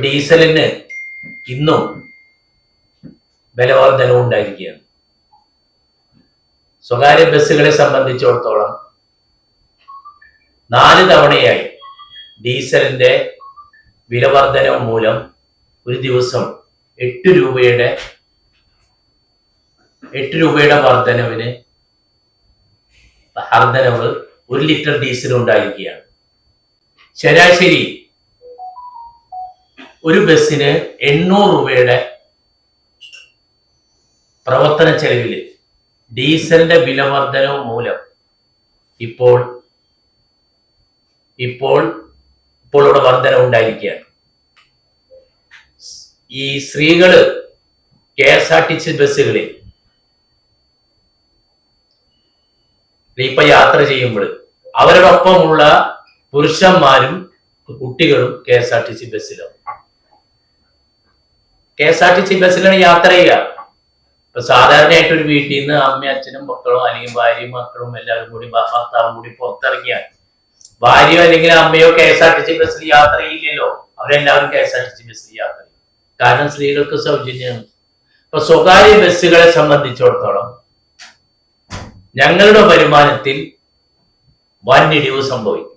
ഡീസലിന് ഇന്നും വിലവർധനവും ഉണ്ടായിരിക്കുകയാണ്. സ്വകാര്യ ബസ്സുകളെ സംബന്ധിച്ചിടത്തോളം 4 തവണയായി ഡീസലിന്റെ വിലവർധനവ് മൂലം ഒരു ദിവസം 8 രൂപയുടെ വർധനവ് 1 ലിറ്റർ ഡീസൽ ഉണ്ടായിരിക്കുകയാണ്. ശരാശരി ഒരു ബസ്സിന് 800 രൂപയുടെ പ്രവർത്തന ചെലവില് ഡീസലിന്റെ വിലവർധനവ് മൂലം ഇപ്പോൾ ഇവിടെ വർധന ഉണ്ടായിരിക്കുകയാണ്. ഈ സ്ത്രീകള് KSRTC ബസ്സുകളിൽ ഇപ്പൊ യാത്ര ചെയ്യുമ്പോൾ അവരോടൊപ്പമുള്ള പുരുഷന്മാരും കുട്ടികളും KSRTC ബസ്സിലാണ് യാത്ര ചെയ്യുക. ഇപ്പൊ സാധാരണയായിട്ട് ഒരു വീട്ടിൽ നിന്ന് അമ്മയും അച്ഛനും മക്കളും അല്ലെങ്കിൽ ഭാര്യയും മക്കളും എല്ലാവരും കൂടി ഭർത്താവും കൂടി പുറത്തിറങ്ങിയാൽ ഭാര്യയോ അല്ലെങ്കിൽ അമ്മയോ KSRTC ബസ്സിൽ യാത്ര ചെയ്യില്ലല്ലോ. അവരെല്ലാവരും KSRTC ബസ്സിൽ യാത്ര ചെയ്യും. കാരണം സ്ത്രീകൾക്ക് സൗജന്യമാണ്. ഇപ്പൊ സ്വകാര്യ ബസ്സുകളെ സംബന്ധിച്ചിടത്തോളം ഞങ്ങളുടെ വരുമാനത്തിൽ വൻ ഇടിവ് സംഭവിക്കും.